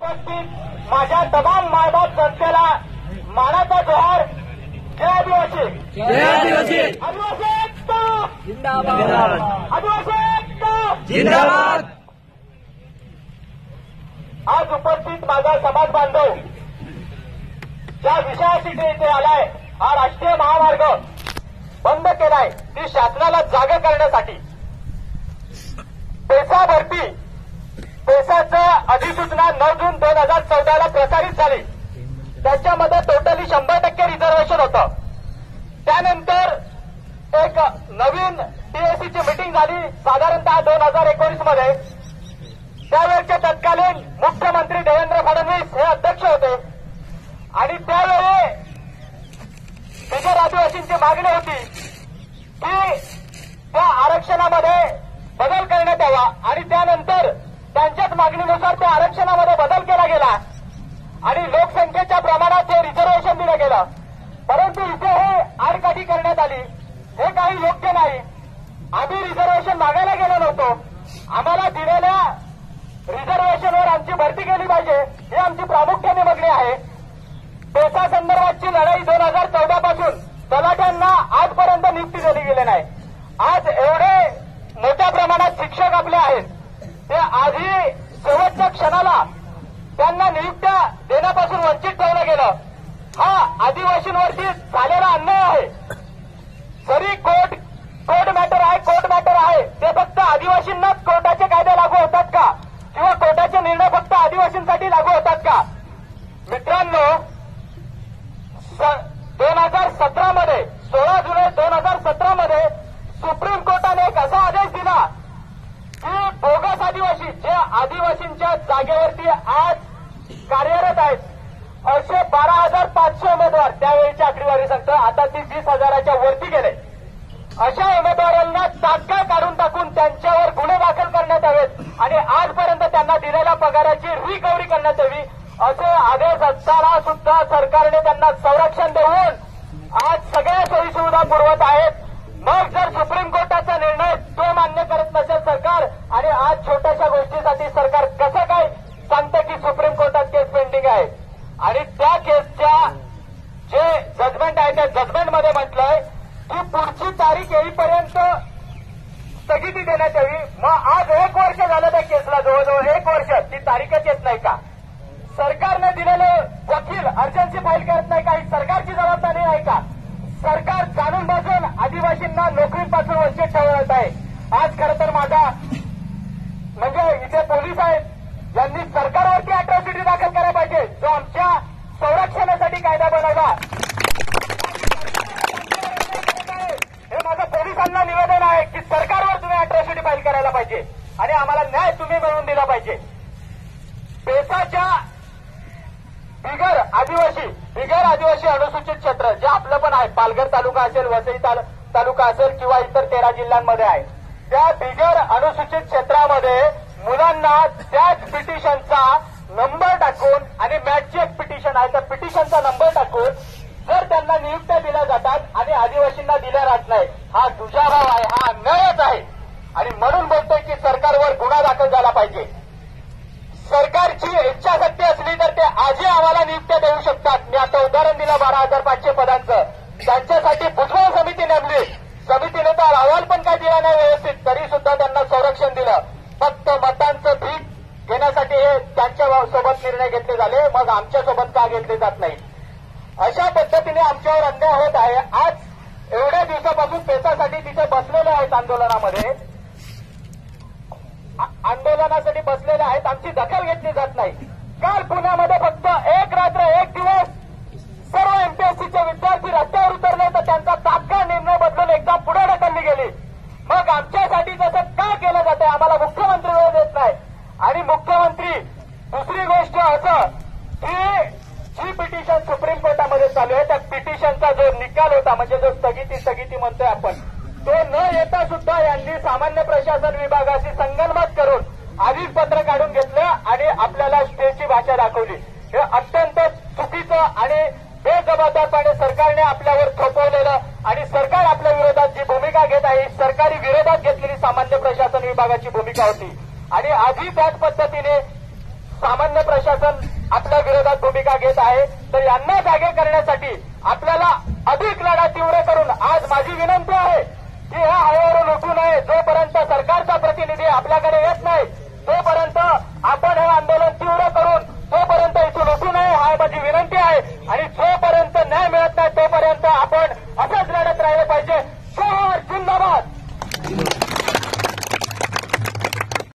उपस्थित माझ्या तमाम मायबाप जनतेला मानाचा जोहार. जय आदिवासी. जय आदिवासी. आदिवासी एकता जिंदाबाद. आदिवासी एकता जिंदाबाद. आज उपस्थित माझा समाज बांधव ज्या विषयाशी इथे आलाय, हा राष्ट्रीय महामार्ग बंद केलाय ती शासनाला जागा करण्यासाठी. पेसा भरती पेसाचं अधिसूचना 9 जून 2014 प्रसारित झाली. त्याच्यामध्ये टोटली 100% रिझर्वेशन होतं. त्यानंतर एक नवीन टीएसीची मीटिंग झाली साधारणतः 2019 मध्ये. त्यावेळेचे तत्कालीन मुख्यमंत्री देवेंद्र फडणवीस हे अध्यक्ष होते आणि त्यावेळी बिगर आदिवासींची मागणी होती की त्या आरक्षणामध्ये बदल करण्यात यावा आणि त्यानंतर त्यांच्याच मागणीनुसार त्या आरक्षणामध्ये बदल केला गेला आणि लोकसंख्येच्या प्रमाणात हे रिझर्वेशन दिलं गेलं. परंतु इथे हे आडकाठी करण्यात आली. हे काही योग्य नाही. आम्ही रिझर्वेशन मागायला गेलो नव्हतो. आम्हाला दिलेल्या रिझर्वेशनवर आमची भरती केली पाहिजे ही आमची प्रामुख्याने मागणी आहे. पेसा संदर्भातची लढाई 2014 पासून तलाट्यांना आजपर्यंत नियुक्ती दिली गेली नाही. आज एवढे मोठ्या प्रमाणात शिक्षक आपले आहेत, ते आधी शेवटच्या क्षणाला त्यांना नियुक्त्या देण्यापासून वंचित ठेवलं गेलं. हा आदिवासींवरती झालेला अन्याय आहे. जरी कोर्ट मॅटर आहे ते फक्त आदिवासींनाच कोर्टाचे कायदे लागू होतात का किंवा कोर्टाचे निर्णय फक्त आदिवासींसाठी लागू होतात का? मित्रांनो, 2017 मध्ये 16 जुलै 2017 मध्ये सुप्रीम कोर्टाने एक असा आदेश दिला की बोगस आदिवासी जे आदिवासींच्या जागेवरती आज कार्यरत आहेत, असे 12,500 उमेदवार, त्यावेळीची आकडेवारी सांगतं, आता ती 20,000च्या वरती गेले. अशा उमेदवारांना तात्काळ काढून टाकून त्यांच्यावर गुन्हे दाखल करण्यात यावेत आणि आजपर्यंत त्यांना दिलेल्या पगाराची रिकव्हरी करण्यात यावी असे आदेश असताना सुद्धा सरकारने त्यांना संरक्षण देऊन आज सगळ्या सोयीसुविधा पुरवत आहेत. मग जर सुप्रीम कोर्टाचा निर्णय तो मान्य करत नसेल सरकार आणि आज छोट्याशा गोष्टीसाठी सरकार कसं काय सांगतं की सुप्रीम कोर्टात केस पेंडिंग आहे आणि त्या केसच्या जे जजमेंट आहे त्या जजमेंटमध्ये म्हटलंय की पुढची तारीख येईपर्यंत स्थगिती देण्यात यावी. मग आज 1 वर्ष झालं त्या केसला, जवळजवळ 1 वर्ष, ती तारीखच येत नाही का? सरकारने दिलेले वकील अर्जन्सी फाईल करत नाही का? ही सरकारची जबाबदारी आहे का? सरकार जाणून बसून आदिवासींना नोकरीपासून वंचित ठेवत आहे. आज खरं तर माझा म्हणजे इथे पोलीस आहेत यांनी सरकारवरती अॅट्रॉसिटी दाखल करायला पाहिजे, जो आमच्या संरक्षणासाठी कायदा बनवला. हे माझं पोलिसांना निवेदन आहे की सरकारवर तुम्ही अॅट्रॉसिटी फाईल करायला पाहिजे आणि आम्हाला न्याय तुम्ही मिळवून दिला पाहिजे. पेसाच्या बिगर आदिवासी अनुसूचित क्षेत्र जे आपलं पण आहे, पालघर तालुका असेल, वसई तालुका असेल किंवा इतर 13 जिल्ह्यांमध्ये आहे, त्या बिगर अनुसूचित क्षेत्रामध्ये मुलांना त्याच पिटिशनचा नंबर टाकून आणि मॅचची एक पिटिशन आहे त्या पिटिशनचा नंबर टाकून जर त्यांना नियुक्त्या दिल्या जातात आणि आदिवासींना दिल्या जात नाही, हा दुजाभाव आहे, हा अन्यायच आहे. आणि म्हणून बोलतोय की सरकारवर गुन्हा दाखल झाला पाहिजे. सरकारची इच्छाशक्ती असली तर ते आजही आम्हाला नियुक्त्या देऊ शकतात. मी आता उदाहरण दिलं 12,500 पदांचं. त्यांच्यासाठी भुजबळ समिती नेमली. समितीने तर अहवाल पण काय दिला नाही व्यवस्थित, तरी सुद्धा त्यांना संरक्षण दिलं. फक्त मतांचं भीक घेण्यासाठी हे त्यांच्या सोबत निर्णय घेतले झाले, मग आमच्यासोबत का घेतले जात नाही? अशा पद्धतीने आमच्यावर अन्याय होत आहे. आज एवढ्या दिवसापासून पेसासाठी तिथे बसलेले आहेत, आंदोलनासाठी बसलेले आहेत. आमची दखल घेतली जात नाही. काल पुण्यामध्ये फक्त 1 रात्र 1 दिवस सर्व एमपीएससीचे विद्यार्थी रस्त्यावर उतरले तर त्यांचा तात्काळ निर्णय बदलून एक्झाम पुढे ढकलली गेली. मग आमच्यासाठी तसं का केलं जातंय? आम्हाला मुख्यमंत्री वेळ देत नाही. आणि मुख्यमंत्री दुसरी गोष्ट असं की जी पिटिशन सुप्रीम कोर्टामध्ये चालू आहे त्या पिटिशनचा जो निकाल होता, म्हणजे जो स्थगिती म्हणतोय आपण, तो न येता सुद्धा यांनी सामान्य प्रशासन विभागाशी संगनमत करून आधीच पत्र काढून घेतलं आणि आपल्याला स्टेची भाषा दाखवली. हे अत्यंत चुकीचं आणि बेजबाबदारपणे सरकारने आपल्यावर थोपवलेलं आणि सरकार आपल्या विरोधात जी भूमिका घेत आहे सरकारी विरोधात घेतलेली सामान्य प्रशासन विभागाची भूमिका होती. आणि आधी त्याच पद्धतीने सामान्य प्रशासन आपल्या विरोधात भूमिका घेत आहे, तर यांना जागे करण्यासाठी आपल्याला अधिक लढा तीव्र करून आज माझी विनंती आहे की ह्या हायवेवरून उठू नये. जोपर्यंत सरकारचा प्रतिनिधी आपल्याकडे येत नाही तोपर्यंत